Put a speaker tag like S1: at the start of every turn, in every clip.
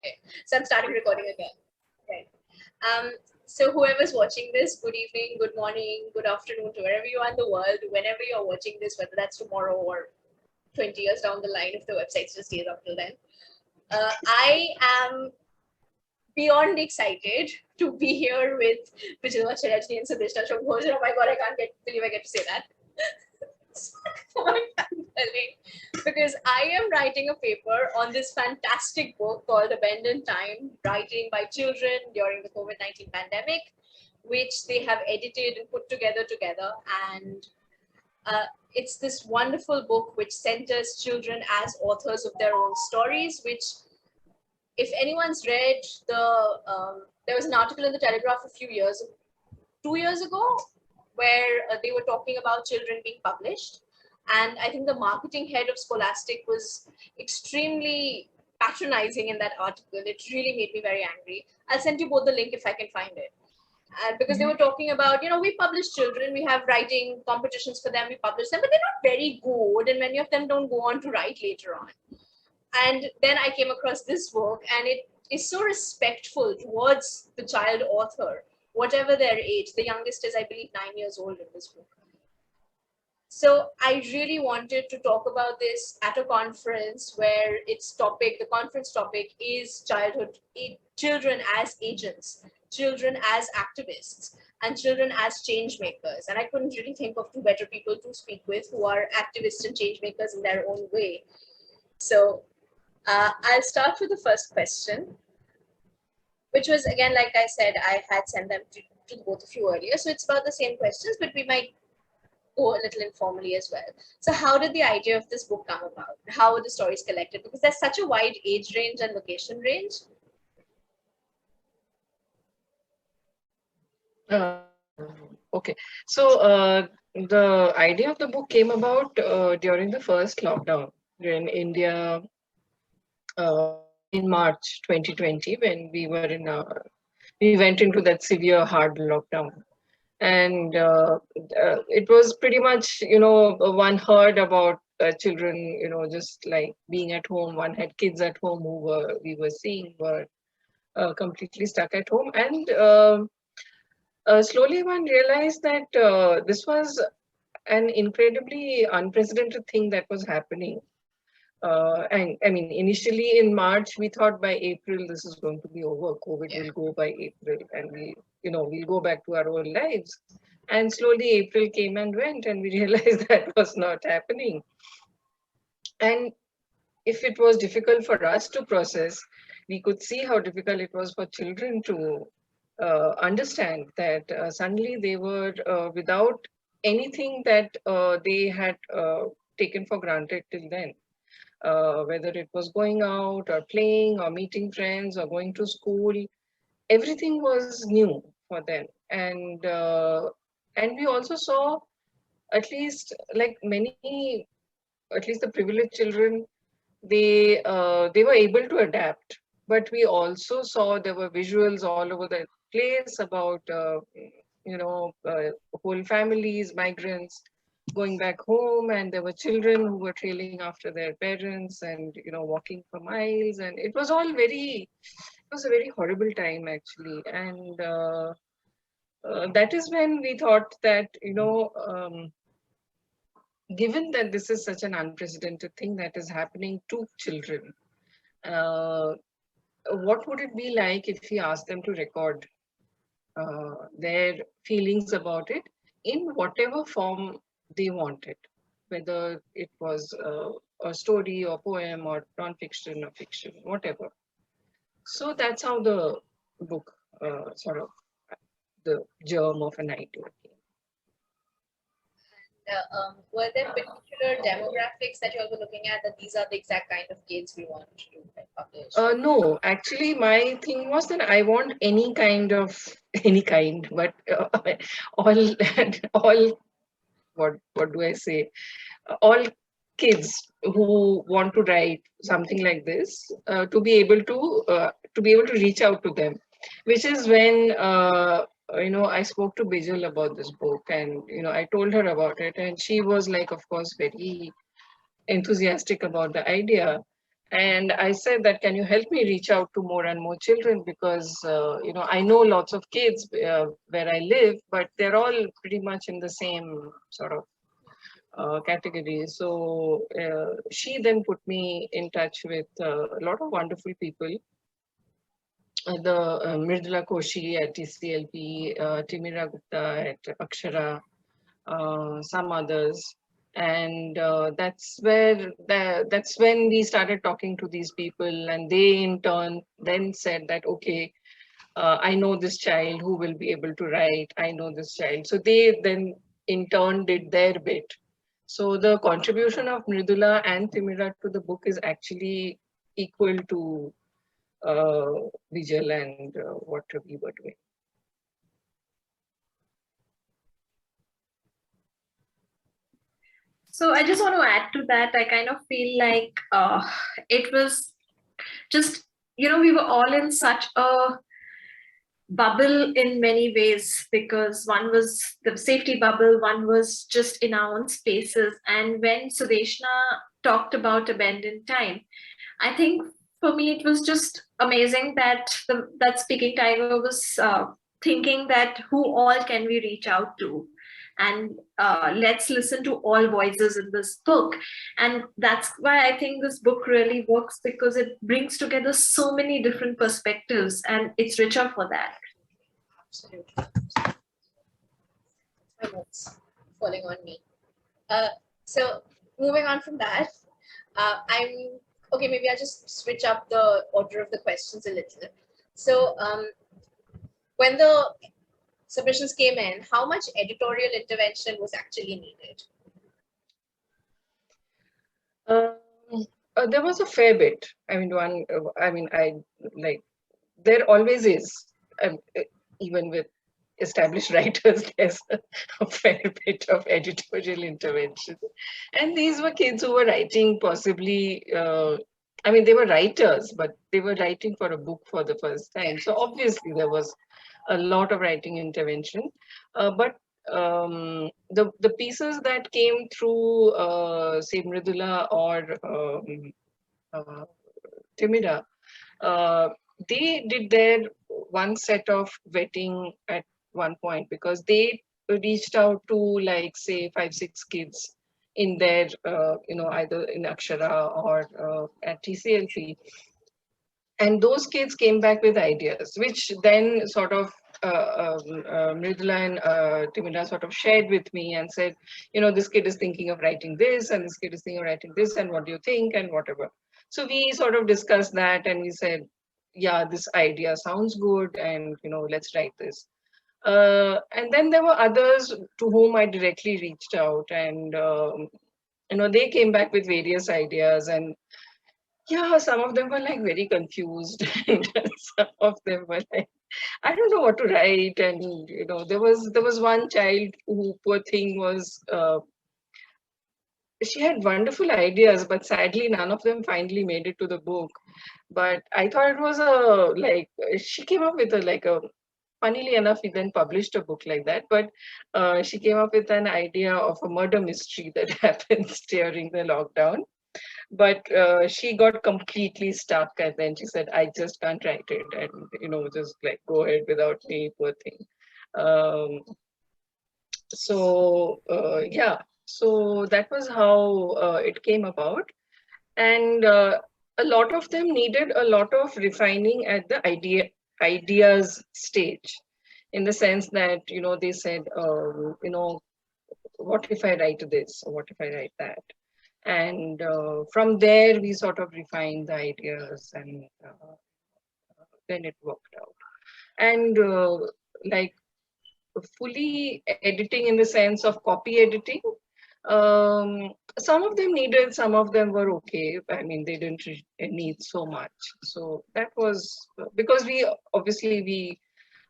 S1: Okay, so I'm starting recording again. Right. So whoever's watching this, good evening, good morning, good afternoon to wherever you are in the world, whenever you're watching this, whether that's tomorrow or 20 years down the line, if the website still stays up till then. I am beyond excited to be here with Bijal, Vachharajani and Sudeshna from Ghosh. Oh my God, I can't believe I get to say that. Because I am writing a paper on this fantastic book called Abandoned Time, writing by children during the COVID-19 pandemic, which they have edited and put together. And it's this wonderful book which centers children as authors of their own stories, which if anyone's read there was an article in the Telegraph 2 years ago, where they were talking about children being published. And I think the marketing head of Scholastic was extremely patronizing in that article. It really made me very angry. I'll send you both the link if I can find it. Because they were talking about, we publish children, we have writing competitions for them, we publish them, but they're not very good. And many of them don't go on to write later on. And then I came across this book, and it is so respectful towards the child author, whatever their age. The youngest is, I believe, 9 years old in this book. So I really wanted to talk about this at a conference where the conference topic is children as agents, children as activists, and children as change makers. And I couldn't really think of two better people to speak with who are activists and change makers in their own way. So I'll start with the first question, which was, again, like I said, I had sent them to both of you earlier. So it's about the same questions, but we might go a little informally as well. So how did the idea of this book come about? How were the stories collected? Because there's such a wide age range and location range.
S2: Okay. So the idea of the book came about during the first lockdown in India in March 2020, when we went into that severe hard lockdown. And it was pretty much, one heard about children, just like being at home. One had kids at home we were seeing were completely stuck at home. And slowly one realized that this was an incredibly unprecedented thing that was happening. And I mean, initially in March, we thought by April this is going to be over. COVID will go by April, and we'll go back to our old lives. And slowly April came and went, and we realized that was not happening. And if it was difficult for us to process, we could see how difficult it was for children to understand that suddenly they were without anything that they had taken for granted till then. Whether it was going out or playing or meeting friends or going to school, everything was new for them. And we also saw, at least like many, at least the privileged children, they were able to adapt. But we also saw there were visuals all over the place about whole families, migrants going back home, and there were children who were trailing after their parents and walking for miles. And it was a very horrible time, actually. And that is when we thought that given that this is such an unprecedented thing that is happening to children, what would it be like if we asked them to record their feelings about it in whatever form they wanted, whether it was a story or poem or non-fiction or fiction, whatever. So that's how the book the germ of an idea came.
S1: Were there particular demographics that you all were looking at, that these are the exact kind of kids we want to publish?
S2: No, actually, my thing was that I want any kind, but all all what do I say? All kids who want to write something like this to be able to reach out to them, which is when I spoke to Bijal about this book, and I told her about it, and she was like, of course, very enthusiastic about the idea. And I said that, can you help me reach out to more and more children? Because, I know lots of kids where I live, but they're all pretty much in the same sort of category. So she then put me in touch with a lot of wonderful people. The Mridula Koshi at TCLP, Timira Gupta at Akshara, some others, and that's when we started talking to these people, and they in turn then said that, okay, I know this child who will be able to write. I know this child, so they then in turn did their bit. So the contribution of Mridula and Timira to the book is actually equal to uh, Bijal and what we were doing.
S1: So I just want to add to that. I kind of feel like it was just, we were all in such a bubble in many ways, because one was the safety bubble, one was just in our own spaces. And when Sudeshna talked about abandoned time, I think for me it was just amazing that that Speaking Tiger was thinking that who all can we reach out to, and let's listen to all voices in this book. And that's why I think this book really works, because it brings together so many different perspectives, and it's richer for that. Absolutely. My notes falling on me. So moving on from that, I'm okay. Maybe I'll just switch up the order of the questions a little. So when the submissions came in, how much editorial intervention was actually needed?
S2: There was a fair bit. I like, there always is, even with established writers, there's a fair bit of editorial intervention. And these were kids who were writing possibly, they were writers, but they were writing for a book for the first time. So obviously there was a lot of writing intervention. But the pieces that came through, say, Mridula or uh, Timida, uh, they did their one set of vetting at one point, because they reached out to, like, say, 5-6 kids in their, either in Akshara or at TCLP. And those kids came back with ideas, which then sort of Mridula and Timida sort of shared with me and said, this kid is thinking of writing this, and this kid is thinking of writing this, and what do you think, and whatever. So we sort of discussed that, and we said, yeah, this idea sounds good, and let's write this. And then there were others to whom I directly reached out, and they came back with various ideas, and yeah, some of them were like very confused, and some of them were like, I don't know what to write. And there was one child who, poor thing, was she had wonderful ideas, but sadly none of them finally made it to the book. But I thought it was she came up with a funnily enough, we then published a book like that, but she came up with an idea of a murder mystery that happens during the lockdown. But she got completely stuck, and then she said, I just can't write it, and just like go ahead without me, poor thing. um, yeah, so that was how it came about. And a lot of them needed a lot of refining at the ideas stage, in the sense that they said, what if I write this, or what if I write that. And from there we sort of refined the ideas, and then it worked out. And like, fully editing in the sense of copy editing, some of them needed, some of them were okay. They didn't need so much. So that was because we obviously we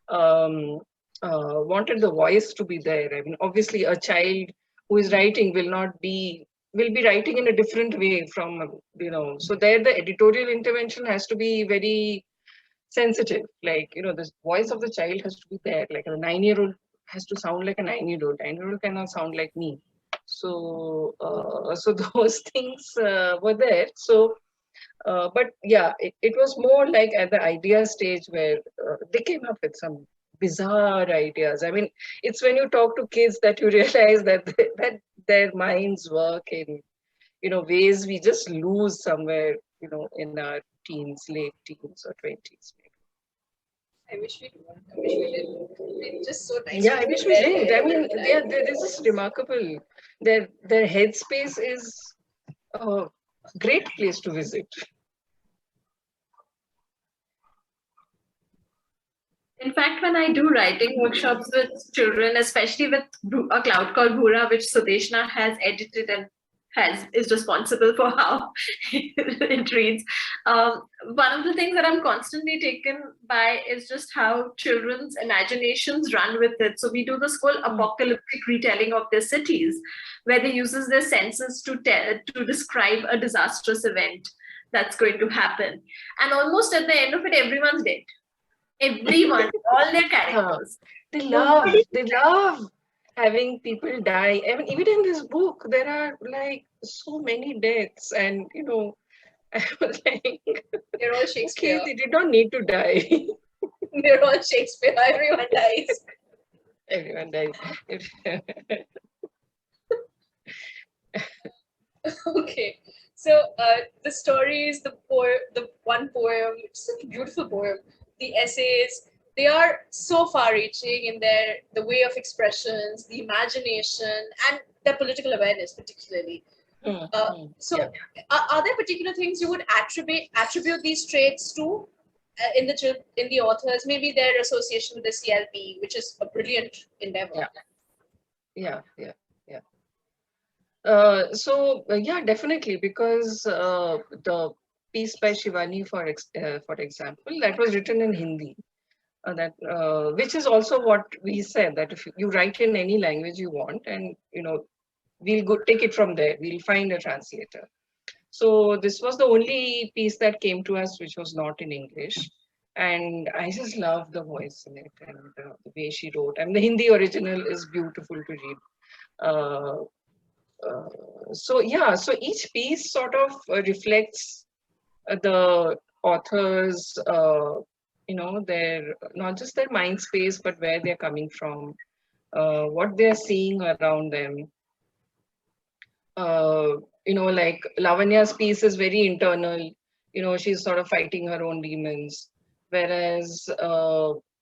S2: wanted the voice to be there. Obviously a child who is writing will be writing in a different way from, so there the editorial intervention has to be very sensitive. Like, the voice of the child has to be there. Like a 9-year-old has to sound like a 9-year-old. 9-year-old cannot sound like me. So, so those things were there. So But yeah, it was more like at the idea stage where they came up with some bizarre ideas. I mean, it's when you talk to kids that you realize that that their minds work in ways we just lose somewhere in our teens, late teens or 20s.
S1: I wish we do. I wish we did. It's just so nice
S2: Yeah,
S1: to
S2: I
S1: be
S2: wish we
S1: there
S2: did. I
S1: all
S2: mean,
S1: the
S2: they're
S1: time.
S2: just remarkable. Their headspace is a great place to visit.
S1: In fact, when I do writing workshops with children, especially with a cloud called Bhura, which Sudeshna has edited and is responsible for how it reads. One of the things that I'm constantly taken by is just how children's imaginations run with it. So we do this whole apocalyptic retelling of their cities, where they uses their senses to describe a disastrous event that's going to happen, and almost at the end of it, everyone's dead. Everyone, all their
S2: Huh.
S1: characters.
S2: They
S1: Nobody.
S2: love having people die. I mean, even in this book, there are like so many deaths, and I was like,
S1: They're all
S2: okay,
S1: Shakespeare.
S2: they did not need to die.
S1: They're all Shakespeare. Everyone dies.
S2: Everyone dies.
S1: Okay. So the stories, the one poem, it's such a beautiful poem. The essays, they are so far-reaching in the way of expressions, the imagination, and their political awareness, particularly. So,
S2: Yeah.
S1: are there particular things you would attribute these traits to in the authors? Maybe their association with the CLP, which is a brilliant endeavor.
S2: Yeah. Yeah. Yeah. Yeah, definitely, because the piece by Shivani, for example, that was written in Hindi. That which is also what we said, that if you write in any language you want, and we'll go take it from there. We'll find a translator. So this was the only piece that came to us which was not in English, and I just love the voice in it and the way she wrote. And the Hindi original is beautiful to read. Uh, so each piece sort of reflects the author's, their not just their mind space, but where they're coming from, what they're seeing around them. uh, like Lavanya's piece is very internal. She's sort of fighting her own demons, whereas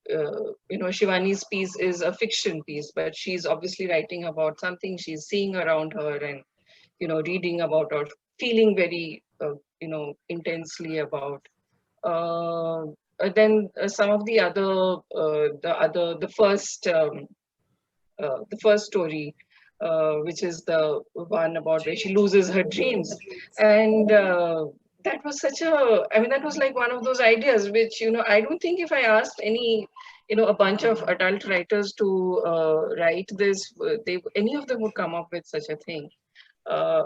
S2: Shivani's piece is a fiction piece, but she's obviously writing about something she's seeing around her, and reading about or feeling very intensely about. Uh, then some of the first story, which is the one about where she loses her dreams. And that was that was like one of those ideas which, I don't think if I asked a bunch of adult writers to write this, any of them would come up with such a thing. Uh,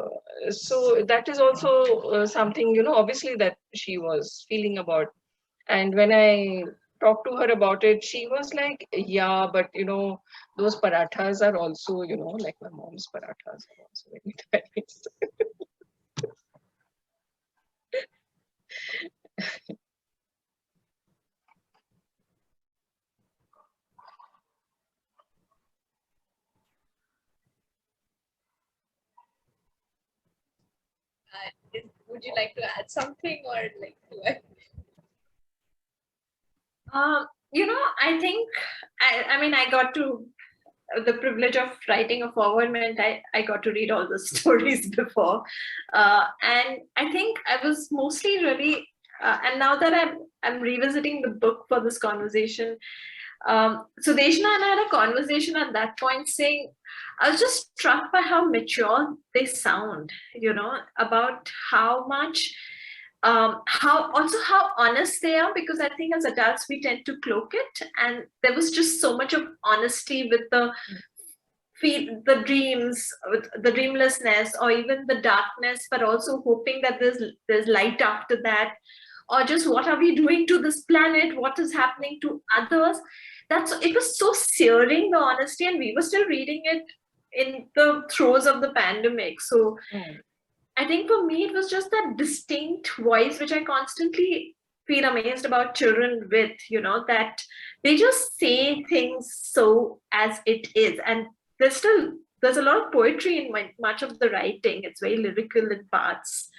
S2: so that is also something, obviously that she was feeling about. And when I talked to her about it, she was like, yeah, but those parathas are also, like my mom's parathas are also very nice.
S1: Would you like to add something, or like? I think I mean I got to the privilege of writing a forward meant I got to read all the stories before, and I think I was mostly really and now that I'm revisiting the book for this conversation, Sudeshna and I had a conversation at that point saying I was just struck by how mature they sound, about how much how honest they are, because I think as adults we tend to cloak it, and there was just so much of honesty with the dreams, with the dreamlessness, or even the darkness, but also hoping that there's light after that, or just what are we doing to this planet, what is happening to others. It was so searing, the honesty, and we were still reading it in the throes of the pandemic. So
S3: I think for me, it was just that distinct voice, which I constantly feel amazed about children with, that they just say things so as it is. And there's a lot of poetry in much of the writing. It's very lyrical in parts.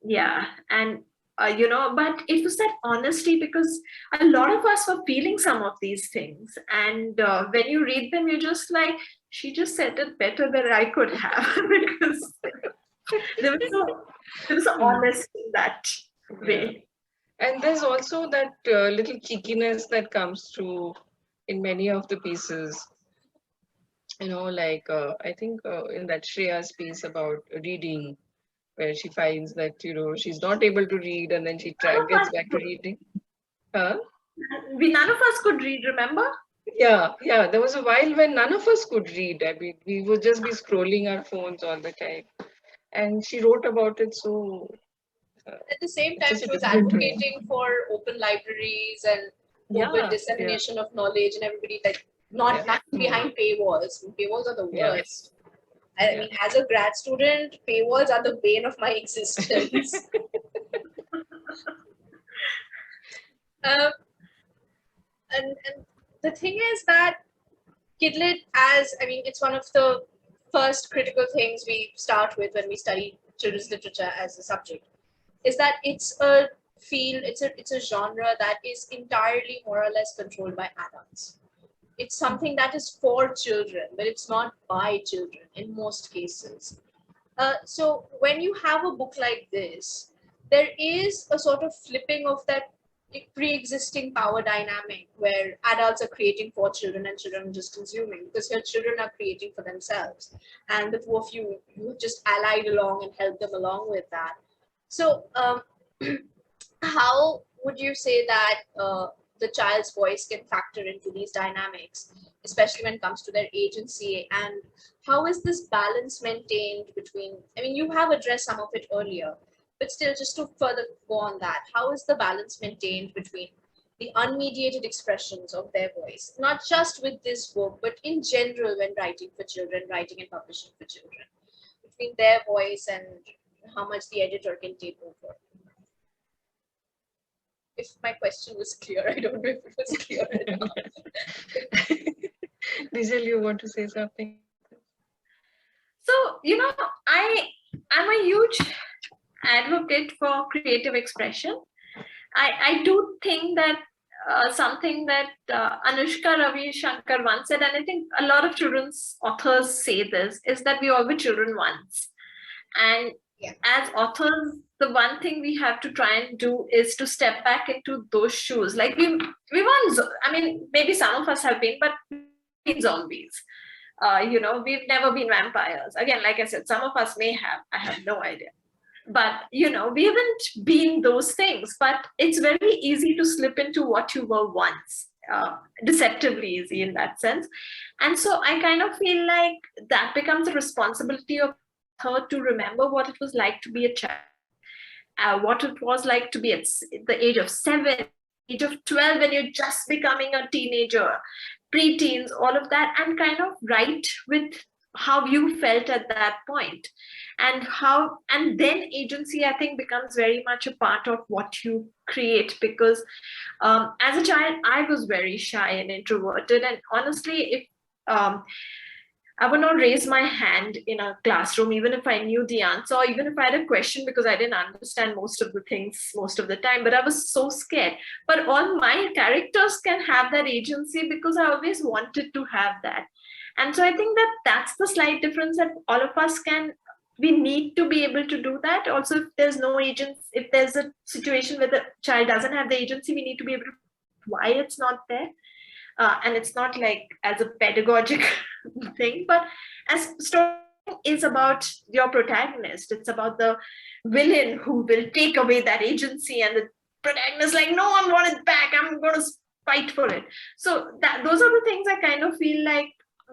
S3: Yeah. And, but it was that honesty, because a lot of us were feeling some of these things. And when you read them, you're just like, she just said it better than I could have, because there was so honest in that way.
S2: And there's also that little cheekiness that comes through in many of the pieces. Like I think in that Shreya's piece about reading, where she finds that she's not able to read, and then she gets back to reading. Huh?
S3: None of us could read, remember?
S2: Yeah. There was a while when none of us could read. I mean, we would just be scrolling our phones all the time. And she wrote about it so.
S1: At the same time,
S2: Such a
S1: she was
S2: different way.
S1: advocating for open libraries and open dissemination of knowledge, and everybody not behind paywalls. Paywalls are the worst. I mean, as a grad student, paywalls are the bane of my existence. And the thing is that Kidlit, it's one of the first critical things we start with when we study children's literature as a subject, is that it's a field, it's a genre that is entirely more or less controlled by adults. It's something that is for children, but it's not by children in most cases. So when you have a book like this, there is a sort of flipping of that pre-existing power dynamic where adults are creating for children and children are just consuming, because here children are creating for themselves, and the two of you just allied along and helped them along with that. So how would you say that the child's voice can factor into these dynamics, especially when it comes to their agency, and how is this balance maintained between, you have addressed some of it earlier, but still, just to further go on that, how is the balance maintained between the unmediated expressions of their voice, not just with this book, but in general when writing for children, writing and publishing for children, between their voice and how much the editor can take over? If my question was clear, I don't know if it was clear enough.
S2: Bijal, you want to say something?
S3: So, I'm a huge advocate for creative expression. I do think that something that Anushka Ravi Shankar once said, and I think a lot of children's authors say this, is that we all were children once. And as authors, the one thing we have to try and do is to step back into those shoes. Like we weren't, maybe some of us have been, but we've been zombies. We've never been vampires. Again, like I said, some of us may have, I have no idea. But, we haven't been those things, but it's very easy to slip into what you were once, deceptively easy in that sense. And so I kind of feel like that becomes a responsibility of her to remember what it was like to be a child, what it was like to be at the age of 7, age of 12, when you're just becoming a teenager, preteens, all of that, and kind of write with how you felt at that point. And then agency, I think, becomes very much a part of what you create, because as a child, I was very shy and introverted. And honestly, if I would not raise my hand in a classroom, even if I knew the answer, or even if I had a question, because I didn't understand most of the things most of the time, but I was so scared. But all my characters can have that agency because I always wanted to have that. And so I think that that's the slight difference, that all of us we need to be able to do that. Also, if there's no agency, if there's a situation where the child doesn't have the agency, we need to be able to why it's not there. And it's not like as a pedagogic thing, but as story is about your protagonist, it's about the villain who will take away that agency, and the protagonist like, no, I want it back, I'm going to fight for it. So those are the things I kind of feel like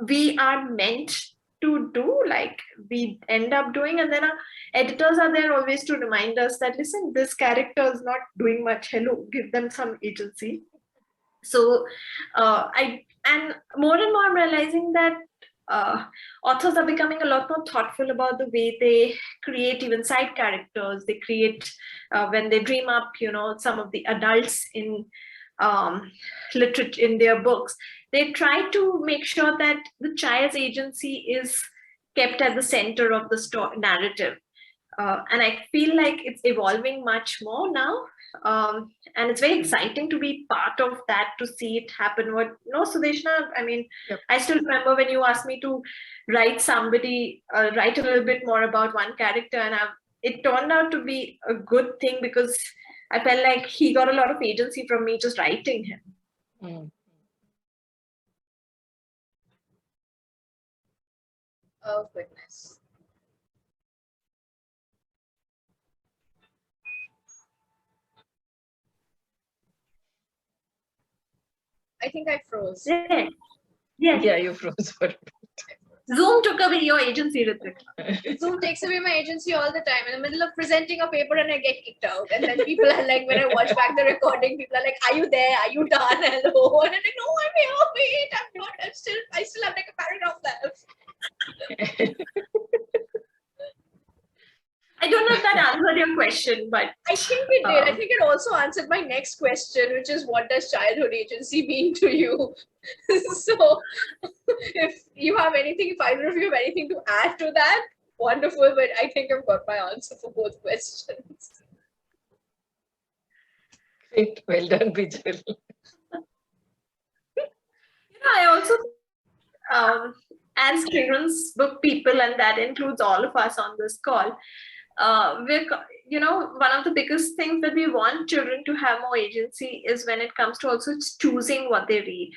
S3: we are meant to do, like we end up doing, and then our editors are there always to remind us that, listen, this character is not doing much, hello, give them some agency. So and more and more I'm realizing that authors are becoming a lot more thoughtful about the way they create even side characters. They create, when they dream up, some of the adults in literature, in their books, they try to make sure that the child's agency is kept at the center of the narrative. And I feel like it's evolving much more now. And it's very exciting to be part of that, to see it happen. Sudeshna, I mean,
S2: Yep.
S3: I still remember when you asked me to write a little bit more about one character, and it turned out to be a good thing, because I felt like he got a lot of agency from me just writing him.
S2: Mm.
S1: Oh, goodness. I think I froze.
S3: Yeah. Yes.
S2: Yeah, you froze for it.
S3: Zoom took away your agency, Ritwika.
S1: Zoom takes away my agency all the time. In the middle of presenting a paper and I get kicked out. And then people are like, when I watch back the recording, people are like, are you there? Are you done? Hello? And I'm like, no, I'm here. Wait, I'm not. I still have like a paragraph left.
S3: I don't know if that answered your question, but
S1: I think it did. I think it also answered my next question, which is, what does childhood agency mean to you? So if you have anything, if either of you have anything to add to that, wonderful. But I think I've got my answer for both questions.
S2: Great, well done, Bijal.
S3: I also, as children's book people, and that includes all of us on this call, one of the biggest things that we want children to have more agency is when it comes to also choosing what they read.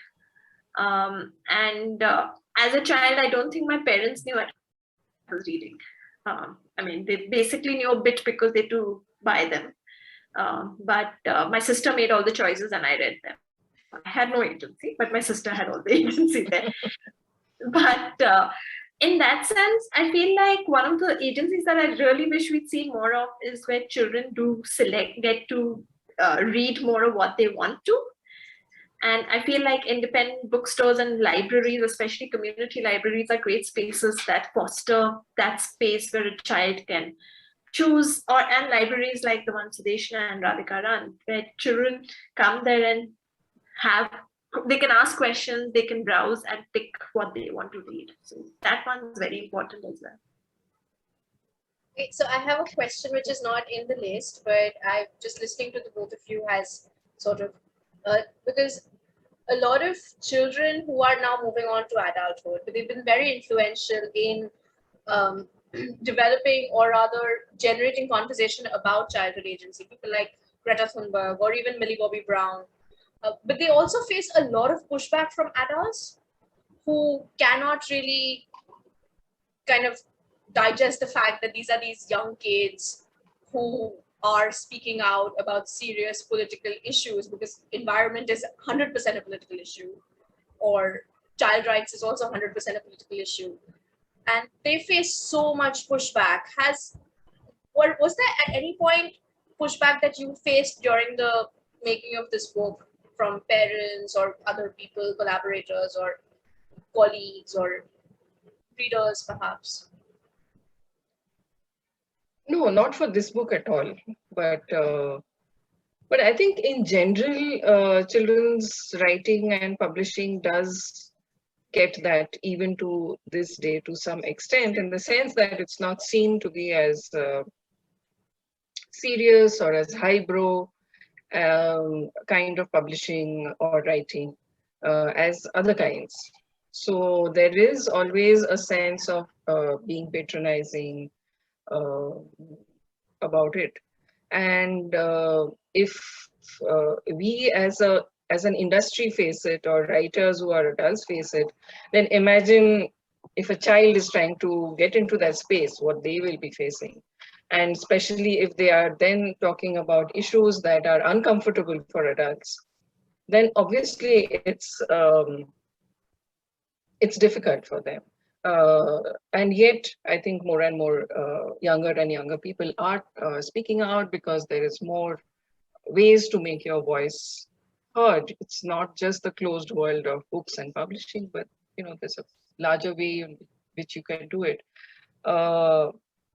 S3: As a child, I don't think my parents knew what I was reading. I mean, they basically knew a bit because they do buy them. But my sister made all the choices and I read them. I had no agency, but my sister had all the agency there. But in that sense, I feel like one of the agencies that I really wish we'd see more of is where children do get to read more of what they want to. And I feel like independent bookstores and libraries, especially community libraries, are great spaces that foster that space where a child can choose, and libraries like the one Sudeshna and Radhika run, where children come there and they can ask questions, they can browse and pick what they want to read. So that one's very important as well.
S1: Okay, so I have a question which is not in the list, but I'm just listening to the both of you has sort of, because a lot of children who are now moving on to adulthood, but they've been very influential in developing, or rather generating conversation about childhood agency. People like Greta Thunberg or even Millie Bobby Brown. But they also face a lot of pushback from adults who cannot really kind of digest the fact that these are these young kids who are speaking out about serious political issues, because environment is 100% a political issue, or child rights is also 100% a political issue. And they face so much pushback. Was there at any point pushback that you faced during the making of this book from parents or other people, collaborators or colleagues or readers perhaps?
S2: No, not for this book at all. But I think in general, children's writing and publishing does get that even to this day to some extent, in the sense that it's not seen to be as serious or as highbrow kind of publishing or writing as other kinds. So there is always a sense of being patronizing about it. And if we as an industry face it, or writers who are adults face it, then imagine if a child is trying to get into that space, what they will be facing. And especially if they are then talking about issues that are uncomfortable for adults, then obviously it's difficult for them. And yet, I think more and more younger and younger people are speaking out, because there is more ways to make your voice heard. It's not just the closed world of books and publishing, but there's a larger way in which you can do it.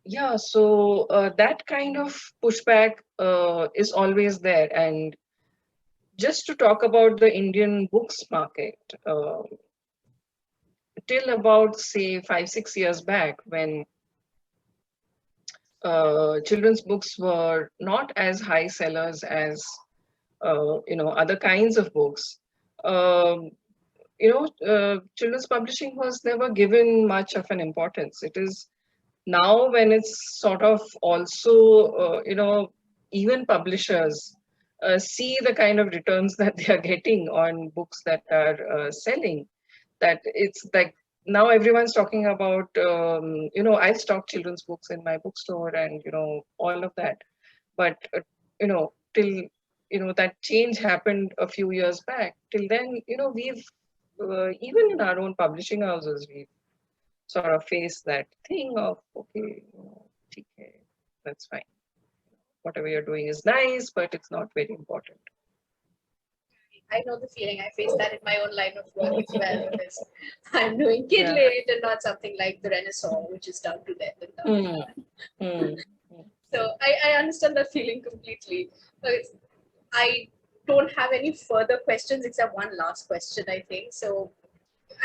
S2: Yeah, so that kind of pushback is always there. And just to talk about the Indian books market, till about say 5-6 years back, when children's books were not as high sellers as other kinds of books. Um, Children's publishing was never given much of an importance. It is now when it's sort of also, even publishers see the kind of returns that they are getting on books that are selling, that it's like now everyone's talking about, I stock children's books in my bookstore and, all of that. But, till, that change happened a few years back. Till then, we've, even in our own publishing houses, we've sort of faced that thing of, okay, okay, that's fine. Whatever you're doing is nice, but it's not very important.
S1: I know the feeling. I face that in my own line of work as well, because I'm doing kid lit and not something like the Renaissance, which is down to death and down. So I understand that feeling completely. But I don't have any further questions except one last question, I think. So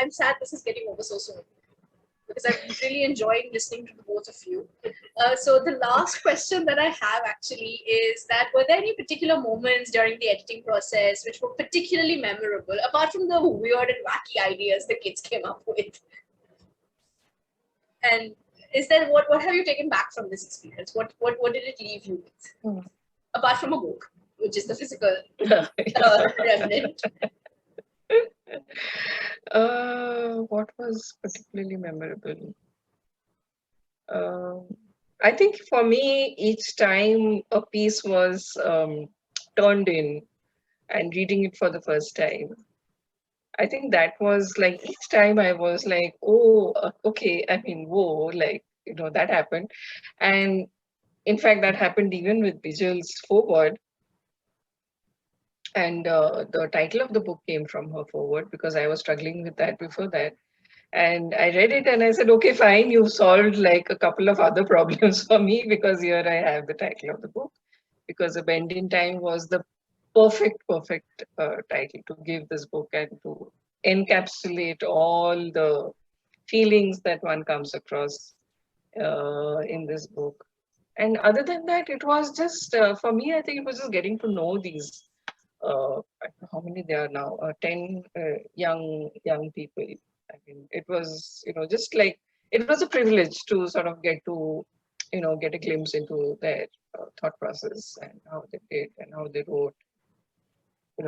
S1: I'm sad this is getting over so soon, because I'm really enjoying listening to the both of you. So the last question that I have actually is that, were there any particular moments during the editing process which were particularly memorable, apart from the weird and wacky ideas the kids came up with? And is there, what have you taken back from this experience? What did it leave you with? Apart from a book, which is the physical remnant.
S2: What was particularly memorable? I think for me, each time a piece was turned in and reading it for the first time, I think that was like, each time I was like, oh, okay, I mean, whoa, like, that happened. And in fact, that happened even with Bijal's foreword. And the title of the book came from her foreword, because I was struggling with that before that. And I read it and I said, okay, fine, you've solved like a couple of other problems for me, because here I have the title of the book. Because A Bend in Time was the perfect title to give this book and to encapsulate all the feelings that one comes across in this book. And other than that, it was just, for me, I think it was just getting to know these, I don't know how many there are now, 10 young people. I mean, it was, just like, it was a privilege to sort of get to, get a glimpse into their thought process and how they did and how they wrote,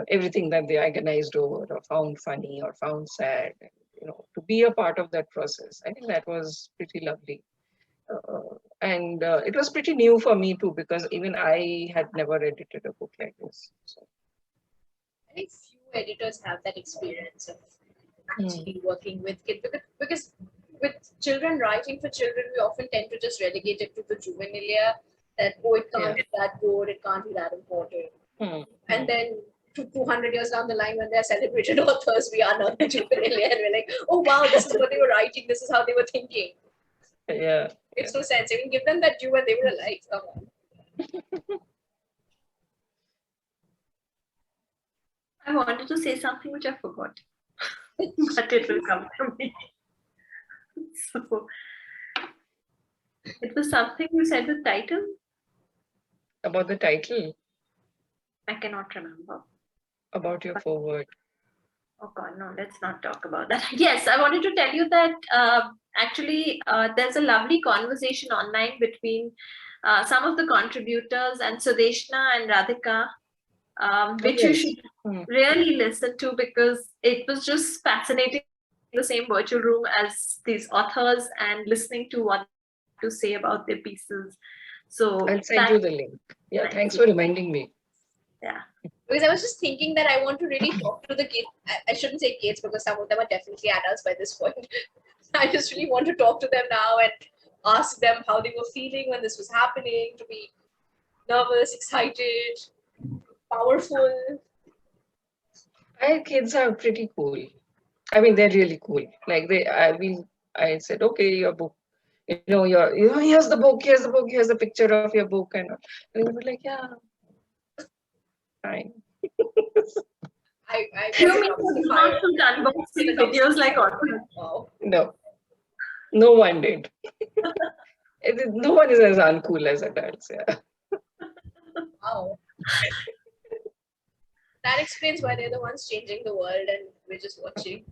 S2: everything that they agonized over or found funny or found sad, and, to be a part of that process. I think that was pretty lovely. And it was pretty new for me too, because even I had never edited a book like this. So.
S1: I think few editors have that experience of actually working with kids, because with children, writing for children, we often tend to just relegate it to the juvenilia, that, oh, it can't be that good, it can't be that important. And then 200 years down the line, when they're celebrated authors, we are not the juvenilia, and we're like, oh wow, this is what they were writing, this is how they were thinking.
S2: Yeah.
S1: It's no sense. I mean, give them that due when they were alive. Come on.
S3: I wanted to say something which I forgot, but it will come to me. So, it was something you said the title?
S2: About the title?
S3: I cannot remember.
S2: About your foreword.
S3: Oh God, no, let's not talk about that. Yes, I wanted to tell you that actually there's a lovely conversation online between some of the contributors and Sudeshna and Radhika, which you should really listen to, because it was just fascinating in the same virtual room as these authors and listening to what to say about their pieces. So
S2: I'll send you the link. Yeah, thanks for reminding me.
S3: Yeah.
S1: Because I was just thinking that I want to really talk to the kids. I shouldn't say kids, because some of them are definitely adults by this point. I just really want to talk to them now and ask them how they were feeling when this was happening, to be nervous, excited, powerful.
S2: Our kids are pretty cool. I mean, they're really cool. Like I said, okay, your book, here's the book, here's the picture of your book, and all. And they were like, yeah, fine.
S1: I
S3: You
S1: was
S3: mean
S1: about
S3: you
S1: to
S3: do
S1: fire
S3: not shoot
S1: in
S3: unboxing
S1: a dumpster
S3: videos like
S1: fire.
S3: authors?
S1: Wow.
S2: No one did. No one is as uncool as adults. Yeah.
S1: Wow. That explains why they're the ones changing the world and we're just watching.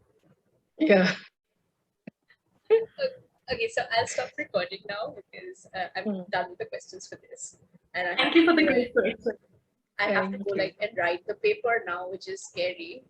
S2: Yeah.
S1: Okay, so I'll stop recording now because I'm
S2: Hmm.
S1: done with the questions for this. And I
S3: Thank
S1: have
S3: you for
S1: to
S3: the
S1: go
S3: great question.
S1: I have to
S2: Thank
S1: go
S2: you.
S1: and write the paper now, which is scary.